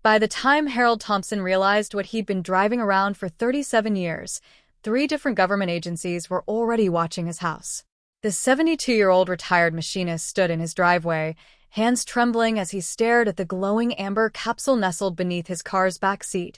By the time Harold Thompson realized what he'd been driving around for 37 years, 3 different government agencies were already watching his house. The 72-year-old retired machinist stood in his driveway, hands trembling as he stared at the glowing amber capsule nestled beneath his car's back seat,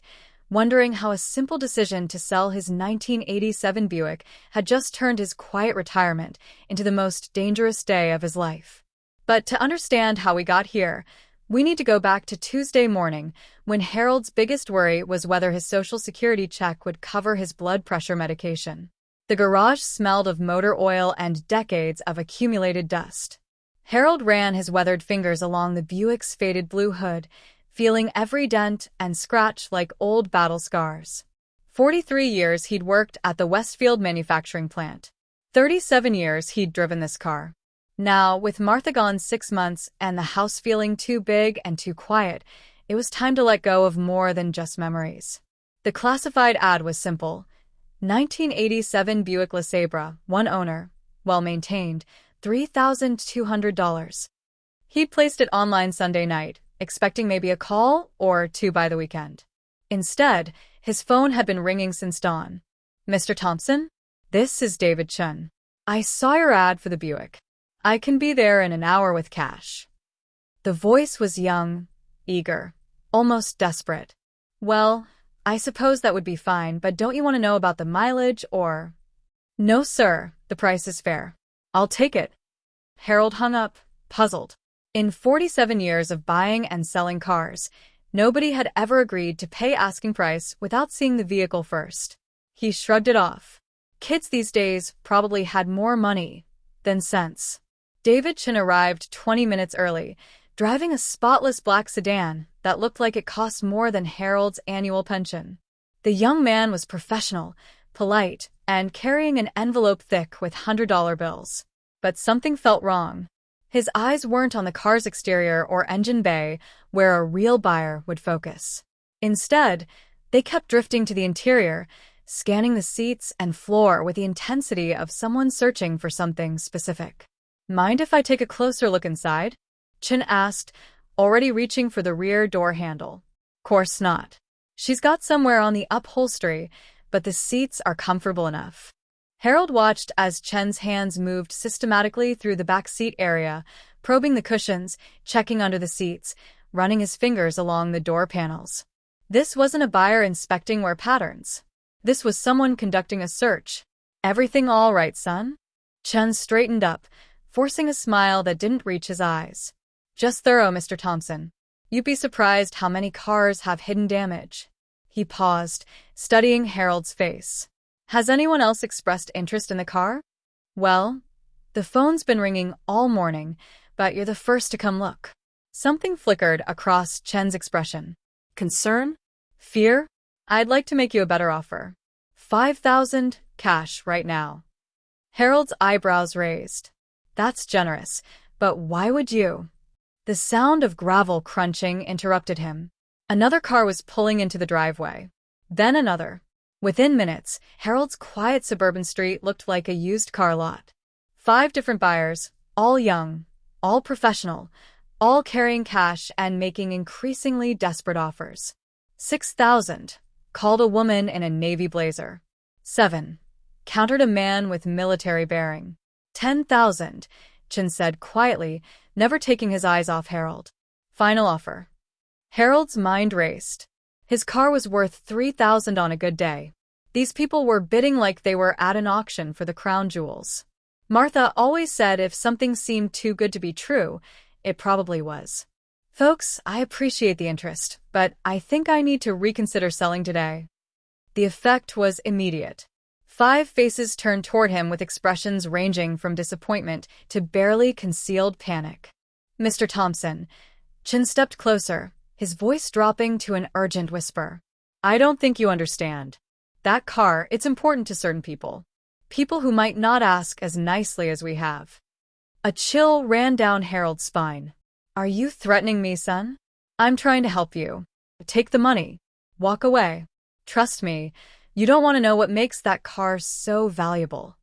wondering how a simple decision to sell his 1987 Buick had just turned his quiet retirement into the most dangerous day of his life. But to understand how we got here, we need to go back to Tuesday morning, when Harold's biggest worry was whether his Social Security check would cover his blood pressure medication. The garage smelled of motor oil and decades of accumulated dust. Harold ran his weathered fingers along the Buick's faded blue hood, feeling every dent and scratch like old battle scars. 43 years he'd worked at the Westfield manufacturing plant. 37 years he'd driven this car. Now, with Martha gone 6 months and the house feeling too big and too quiet, it was time to let go of more than just memories. The classified ad was simple. 1987 Buick LeSabre, 1 owner, well-maintained, $3,200. He'd placed it online Sunday night, expecting maybe a call or 2 by the weekend. Instead, his phone had been ringing since dawn. "Mr. Thompson? This is David Chun. I saw your ad for the Buick. I can be there in an hour with cash." The voice was young, eager, almost desperate. "Well, I suppose that would be fine, but don't you want to know about the mileage or—" "No, sir, the price is fair. I'll take it." Harold hung up, puzzled. In 47 years of buying and selling cars, nobody had ever agreed to pay asking price without seeing the vehicle first. He shrugged it off. Kids these days probably had more money than sense. David Chin arrived 20 minutes early, driving a spotless black sedan that looked like it cost more than Harold's annual pension. The young man was professional, polite, and carrying an envelope thick with $100 bills. But something felt wrong. His eyes weren't on the car's exterior or engine bay, where a real buyer would focus. Instead, they kept drifting to the interior, scanning the seats and floor with the intensity of someone searching for something specific. "Mind if I take a closer look inside?" Chin asked, already reaching for the rear door handle. "Course not. She's got somewhere on the upholstery, but the seats are comfortable enough." Harold watched as Chen's hands moved systematically through the back seat area, probing the cushions, checking under the seats, running his fingers along the door panels. This wasn't a buyer inspecting wear patterns. This was someone conducting a search. "Everything all right, son?" Chen straightened up, forcing a smile that didn't reach his eyes. "Just thorough, Mr. Thompson. You'd be surprised how many cars have hidden damage." He paused, studying Harold's face. "Has anyone else expressed interest in the car?" "Well, the phone's been ringing all morning, but you're the first to come look." Something flickered across Chen's expression. "Concern? Fear? I'd like to make you a better offer. $5,000 cash right now." Harold's eyebrows raised. "That's generous, but why would you?" The sound of gravel crunching interrupted him. Another car was pulling into the driveway. Then another. Within minutes, Harold's quiet suburban street looked like a used car lot. 5 different buyers, all young, all professional, all carrying cash and making increasingly desperate offers. 6,000, called a woman in a navy blazer. 7, countered a man with military bearing. 10,000, Chin said quietly, never taking his eyes off Harold. "Final offer." Harold's mind raced. His car was worth 3,000 on a good day. These people were bidding like they were at an auction for the crown jewels. Martha always said if something seemed too good to be true, it probably was. "Folks, I appreciate the interest, but I think I need to reconsider selling today." The effect was immediate. 5 faces turned toward him with expressions ranging from disappointment to barely concealed panic. "Mr. Thompson," Chin stepped closer, his voice dropping to an urgent whisper. "I don't think you understand. That car, it's important to certain people. People who might not ask as nicely as we have." A chill ran down Harold's spine. "Are you threatening me, son? I'm trying to help you. Take the money. Walk away. Trust me, you don't want to know what makes that car so valuable."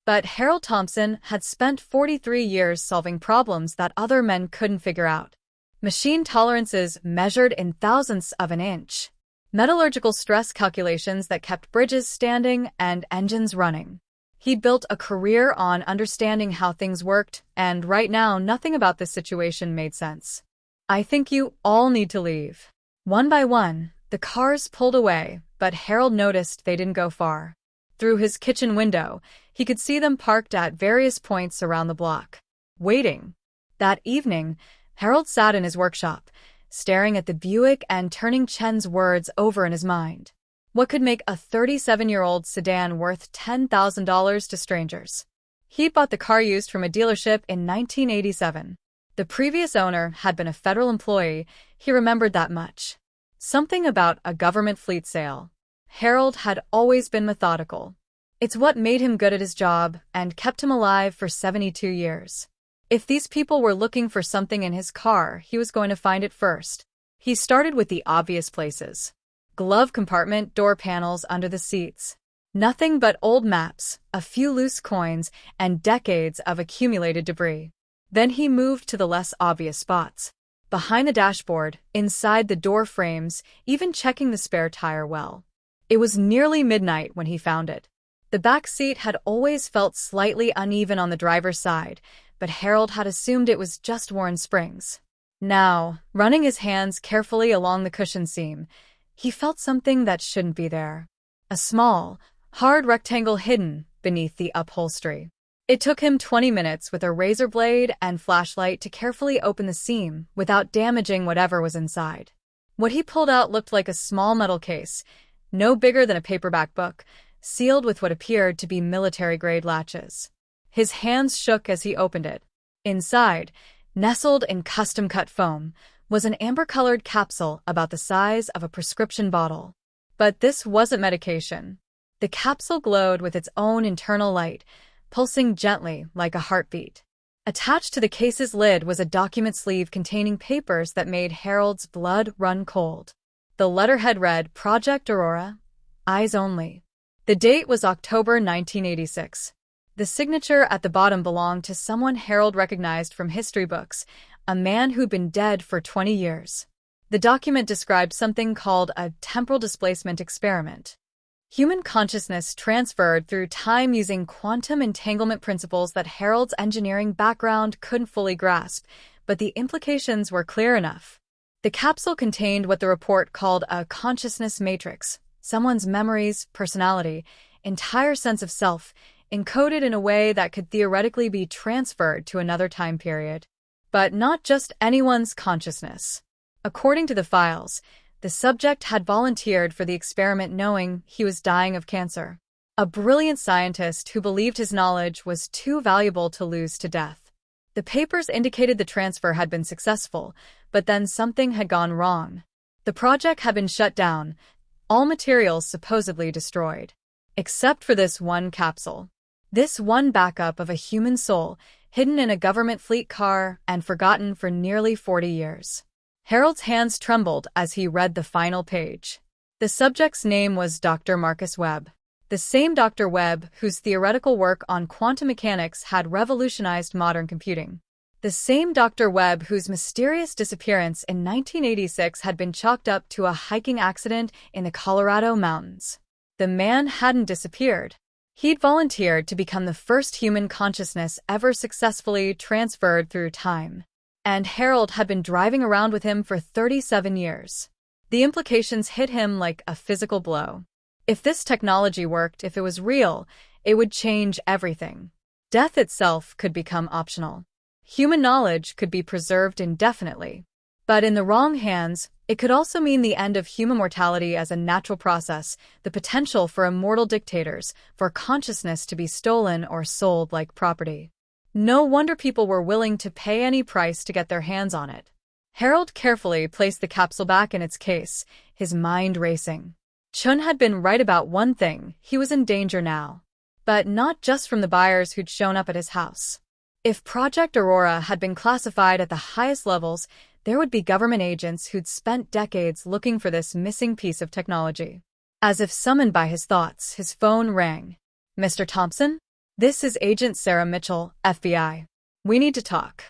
But Harold Thompson had spent 43 years solving problems that other men couldn't figure out. Machine tolerances measured in thousandths of an inch. Metallurgical stress calculations that kept bridges standing and engines running. He'd built a career on understanding how things worked, and right now nothing about this situation made sense. "I think you all need to leave." One by one, the cars pulled away, but Harold noticed they didn't go far. Through his kitchen window, he could see them parked at various points around the block, waiting. That evening, Harold sat in his workshop, staring at the Buick and turning Chen's words over in his mind. What could make a 37-year-old sedan worth $10,000 to strangers? He'd bought the car used from a dealership in 1987. The previous owner had been a federal employee, he remembered that much. Something about a government fleet sale. Harold had always been methodical. It's what made him good at his job and kept him alive for 72 years. If these people were looking for something in his car, he was going to find it first. He started with the obvious places. Glove compartment, door panels under the seats. Nothing but old maps, a few loose coins, and decades of accumulated debris. Then he moved to the less obvious spots. Behind the dashboard, inside the door frames, even checking the spare tire well. It was nearly midnight when he found it. The back seat had always felt slightly uneven on the driver's side, but Harold had assumed it was just worn springs. Now, running his hands carefully along the cushion seam, he felt something that shouldn't be there. A small, hard rectangle hidden beneath the upholstery. It took him 20 minutes with a razor blade and flashlight to carefully open the seam without damaging whatever was inside. What he pulled out looked like a small metal case, no bigger than a paperback book, sealed with what appeared to be military-grade latches. His hands shook as he opened it. Inside, nestled in custom-cut foam, was an amber-colored capsule about the size of a prescription bottle. But this wasn't medication. The capsule glowed with its own internal light, pulsing gently like a heartbeat. Attached to the case's lid was a document sleeve containing papers that made Harold's blood run cold. The letterhead read, "Project Aurora, Eyes Only." The date was October 1986. The signature at the bottom belonged to someone Harold recognized from history books, a man who'd been dead for 20 years. The document described something called a temporal displacement experiment. Human consciousness transferred through time using quantum entanglement principles that Harold's engineering background couldn't fully grasp, but the implications were clear enough. The capsule contained what the report called a consciousness matrix, someone's memories, personality, entire sense of self, encoded in a way that could theoretically be transferred to another time period. But not just anyone's consciousness. According to the files, the subject had volunteered for the experiment knowing he was dying of cancer. A brilliant scientist who believed his knowledge was too valuable to lose to death. The papers indicated the transfer had been successful, but then something had gone wrong. The project had been shut down, all materials supposedly destroyed. Except for this one capsule. This one backup of a human soul, hidden in a government fleet car and forgotten for nearly 40 years. Harold's hands trembled as he read the final page. The subject's name was Dr. Marcus Webb. The same Dr. Webb whose theoretical work on quantum mechanics had revolutionized modern computing. The same Dr. Webb whose mysterious disappearance in 1986 had been chalked up to a hiking accident in the Colorado mountains. The man hadn't disappeared. He'd volunteered to become the first human consciousness ever successfully transferred through time. And Harold had been driving around with him for 37 years. The implications hit him like a physical blow. If this technology worked, if it was real, it would change everything. Death itself could become optional. Human knowledge could be preserved indefinitely. But in the wrong hands, it could also mean the end of human mortality as a natural process, the potential for immortal dictators, for consciousness to be stolen or sold like property. No wonder people were willing to pay any price to get their hands on it. Harold carefully placed the capsule back in its case, his mind racing. Chun had been right about one thing, he was in danger now. But not just from the buyers who'd shown up at his house. If Project Aurora had been classified at the highest levels, there would be government agents who'd spent decades looking for this missing piece of technology. As if summoned by his thoughts, his phone rang. "Mr. Thompson? This is Agent Sarah Mitchell, FBI. We need to talk."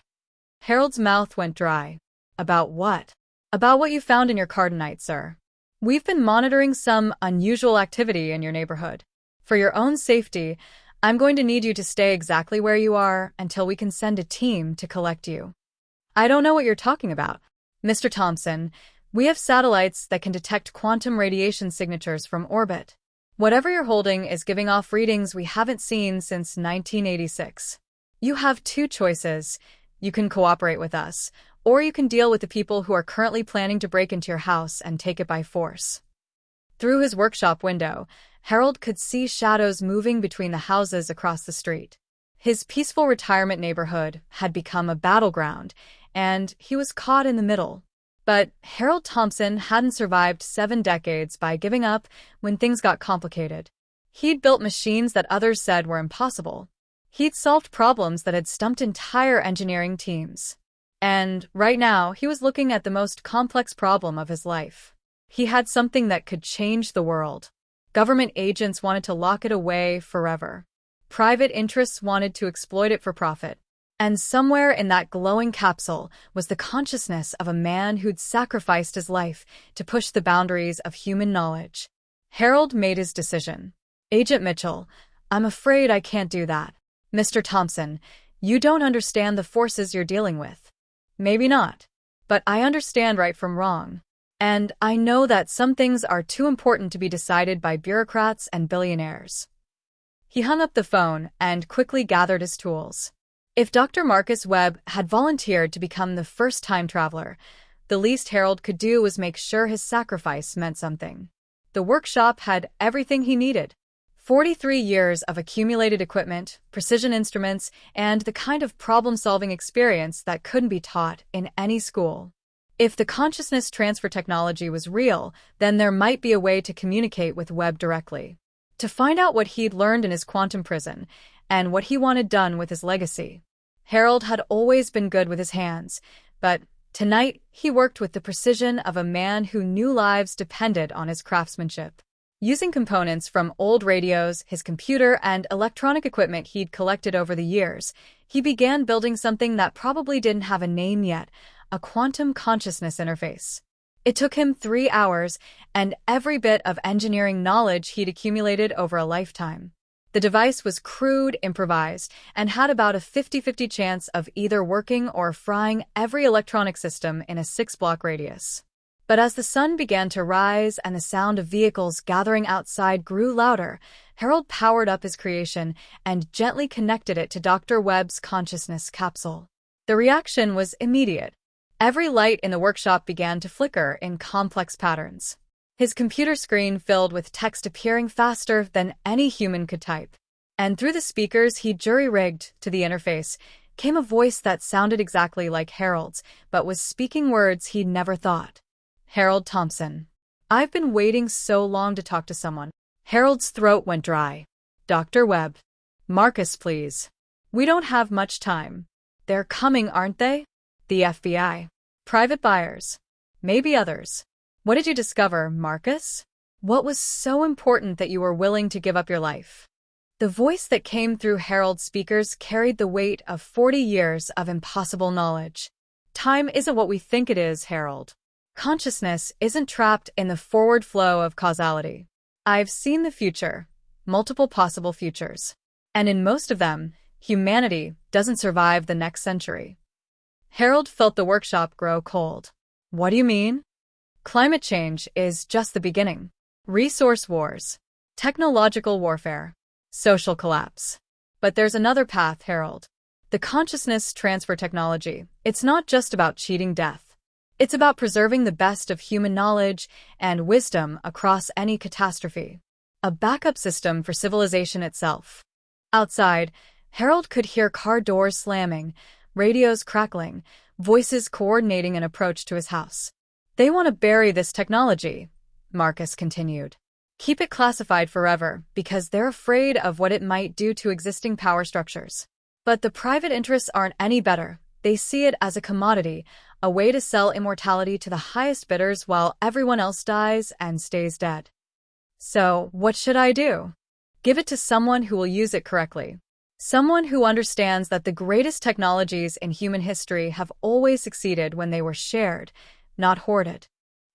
Harold's mouth went dry. About what? About what you found in your car tonight, sir. We've been monitoring some unusual activity in your neighborhood. For your own safety, I'm going to need you to stay exactly where you are until we can send a team to collect you. I don't know what you're talking about. Mr. Thompson, we have satellites that can detect quantum radiation signatures from orbit. Whatever you're holding is giving off readings we haven't seen since 1986. You have two choices. You can cooperate with us, or you can deal with the people who are currently planning to break into your house and take it by force. Through his workshop window, Harold could see shadows moving between the houses across the street. His peaceful retirement neighborhood had become a battleground, and he was caught in the middle. But Harold Thompson hadn't survived 7 decades by giving up when things got complicated. He'd built machines that others said were impossible. He'd solved problems that had stumped entire engineering teams. And right now, he was looking at the most complex problem of his life. He had something that could change the world. Government agents wanted to lock it away forever. Private interests wanted to exploit it for profit. And somewhere in that glowing capsule was the consciousness of a man who'd sacrificed his life to push the boundaries of human knowledge. Harold made his decision. Agent Mitchell, I'm afraid I can't do that. Mr. Thompson, you don't understand the forces you're dealing with. Maybe not. But I understand right from wrong. And I know that some things are too important to be decided by bureaucrats and billionaires. He hung up the phone and quickly gathered his tools. If Dr. Marcus Webb had volunteered to become the first time traveler, the least Harold could do was make sure his sacrifice meant something. The workshop had everything he needed. 43 years of accumulated equipment, precision instruments, and the kind of problem-solving experience that couldn't be taught in any school. If the consciousness transfer technology was real, then there might be a way to communicate with Webb directly. To find out what he'd learned in his quantum prison, and what he wanted done with his legacy. Harold had always been good with his hands, but tonight he worked with the precision of a man who knew lives depended on his craftsmanship. Using components from old radios, his computer, and electronic equipment he'd collected over the years, he began building something that probably didn't have a name yet, a quantum consciousness interface. It took him 3 hours and every bit of engineering knowledge he'd accumulated over a lifetime. The device was crude, improvised, and had about a 50-50 chance of either working or frying every electronic system in a 6-block radius. But as the sun began to rise and the sound of vehicles gathering outside grew louder, Harold powered up his creation and gently connected it to Dr. Webb's consciousness capsule. The reaction was immediate. Every light in the workshop began to flicker in complex patterns. His computer screen filled with text appearing faster than any human could type. And through the speakers he jury-rigged to the interface came a voice that sounded exactly like Harold's, but was speaking words he'd never thought. Harold Thompson. I've been waiting so long to talk to someone. Harold's throat went dry. Dr. Webb. Marcus, please. We don't have much time. They're coming, aren't they? The FBI. Private buyers. Maybe others. What did you discover, Marcus? What was so important that you were willing to give up your life? The voice that came through Harold's speakers carried the weight of 40 years of impossible knowledge. Time isn't what we think it is, Harold. Consciousness isn't trapped in the forward flow of causality. I've seen the future, multiple possible futures. And in most of them, humanity doesn't survive the next century. Harold felt the workshop grow cold. What do you mean? Climate change is just the beginning. Resource wars, technological warfare, social collapse. But there's another path, Harold. The consciousness transfer technology. It's not just about cheating death. It's about preserving the best of human knowledge and wisdom across any catastrophe. A backup system for civilization itself. Outside, Harold could hear car doors slamming, radios crackling, voices coordinating an approach to his house. They want to bury this technology, Marcus continued. Keep it classified forever because they're afraid of what it might do to existing power structures. But the private interests aren't any better. They see it as a commodity, a way to sell immortality to the highest bidders while everyone else dies and stays dead. So, what should I do? Give it to someone who will use it correctly. Someone who understands that the greatest technologies in human history have always succeeded when they were shared, not hoarded.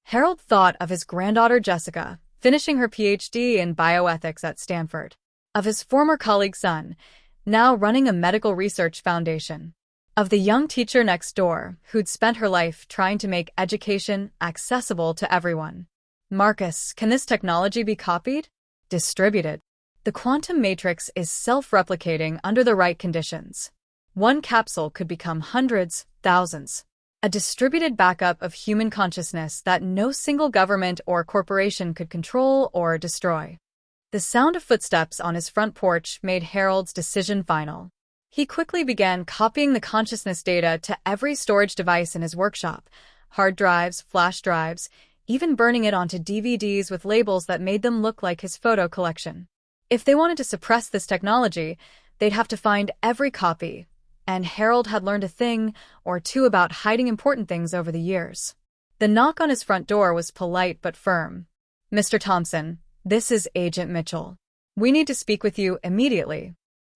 Harold thought of his granddaughter Jessica, finishing her PhD in bioethics at Stanford, of his former colleague's son, now running a medical research foundation, of the young teacher next door who'd spent her life trying to make education accessible to everyone. Marcus, can this technology be copied? Distributed? The quantum matrix is self-replicating under the right conditions. One capsule could become hundreds, thousands. A distributed backup of human consciousness that no single government or corporation could control or destroy. The sound of footsteps on his front porch made Harold's decision final. He quickly began copying the consciousness data to every storage device in his workshop, hard drives, flash drives, even burning it onto DVDs with labels that made them look like his photo collection. If they wanted to suppress this technology, they'd have to find every copy, and Harold had learned a thing or two about hiding important things over the years. The knock on his front door was polite but firm. "Mr. Thompson, this is Agent Mitchell. We need to speak with you immediately."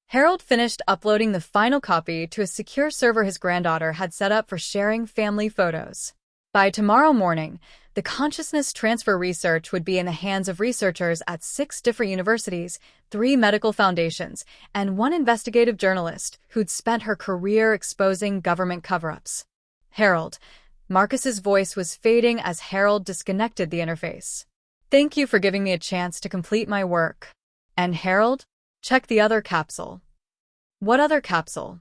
Harold finished uploading the final copy to a secure server his granddaughter had set up for sharing family photos. By tomorrow morning, the consciousness transfer research would be in the hands of researchers at 6 different universities, 3 medical foundations, and 1 investigative journalist who'd spent her career exposing government cover-ups. Harold. Marcus's voice was fading as Harold disconnected the interface. "Thank you for giving me a chance to complete my work." And Harold? Check the other capsule. What other capsule?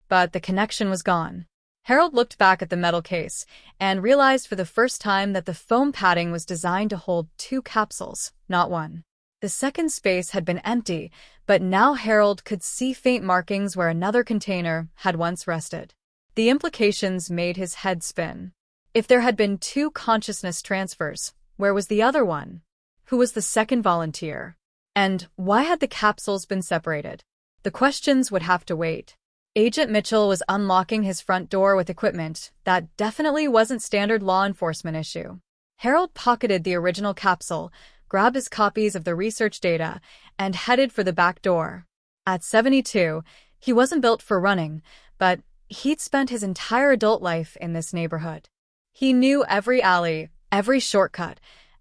But the connection was gone. Harold looked back at the metal case and realized for the first time that the foam padding was designed to hold 2 capsules, not 1. The second space had been empty, but now Harold could see faint markings where another container had once rested. The implications made his head spin. If there had been 2 consciousness transfers, where was the other one? Who was the second volunteer? And why had the capsules been separated? The questions would have to wait. Agent Mitchell was unlocking his front door with equipment that definitely wasn't standard law enforcement issue. Harold pocketed the original capsule, grabbed his copies of the research data, and headed for the back door. At 72, he wasn't built for running, but he'd spent his entire adult life in this neighborhood. He knew every alley, every shortcut,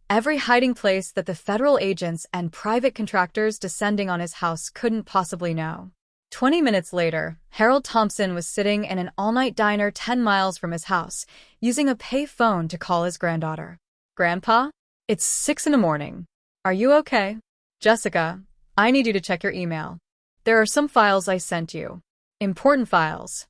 every hiding place that the federal agents and private contractors descending on his house couldn't possibly know. 20 minutes later, Harold Thompson was sitting in an all-night diner 10 miles from his house, using a pay phone to call his granddaughter. "Grandpa? It's 6 in the morning. Are you okay? Jessica, I need you to check your email. There are some files I sent you. Important files."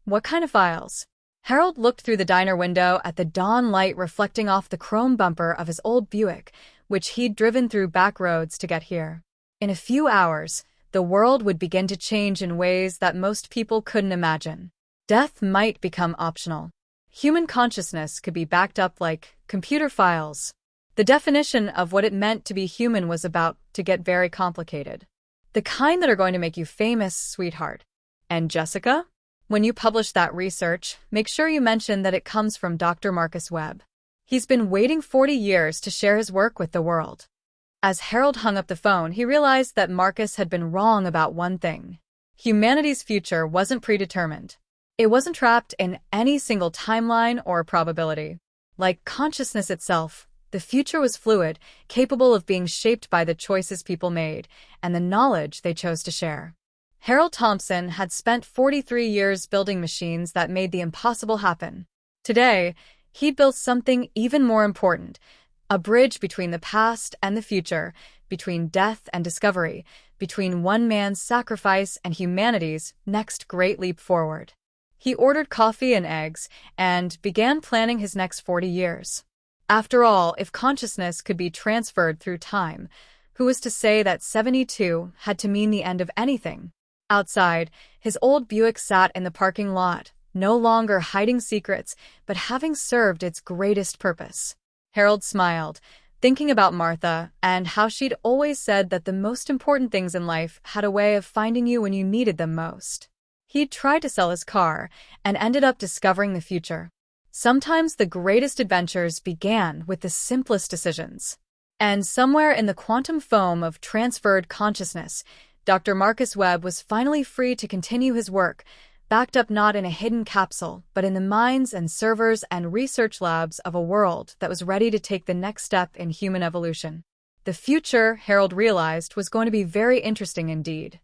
"What kind of files?" Harold looked through the diner window at the dawn light reflecting off the chrome bumper of his old Buick, which he'd driven through back roads to get here. In a few hours, the world would begin to change in ways that most people couldn't imagine. Death might become optional. Human consciousness could be backed up like computer files. The definition of what it meant to be human was about to get very complicated. The kind that are going to make you famous, sweetheart. And Jessica? When you publish that research, make sure you mention that it comes from Dr. Marcus Webb. He's been waiting 40 years to share his work with the world. As Harold hung up the phone, he realized that Marcus had been wrong about one thing. Humanity's future wasn't predetermined. It wasn't trapped in any single timeline or probability. Like consciousness itself, the future was fluid, capable of being shaped by the choices people made and the knowledge they chose to share. Harold Thompson had spent 43 years building machines that made the impossible happen. Today, he built something even more important, a bridge between the past and the future, between death and discovery, between one man's sacrifice and humanity's next great leap forward. He ordered coffee and eggs and began planning his next 40 years. After all, if consciousness could be transferred through time, who was to say that 72 had to mean the end of anything? Outside, his old Buick sat in the parking lot, no longer hiding secrets, but having served its greatest purpose. Harold smiled, thinking about Martha and how she'd always said that the most important things in life had a way of finding you when you needed them most. He'd tried to sell his car and ended up discovering the future. Sometimes the greatest adventures began with the simplest decisions. And somewhere in the quantum foam of transferred consciousness, Dr. Marcus Webb was finally free to continue his work, backed up not in a hidden capsule, but in the minds and servers and research labs of a world that was ready to take the next step in human evolution. The future, Harold realized, was going to be very interesting indeed.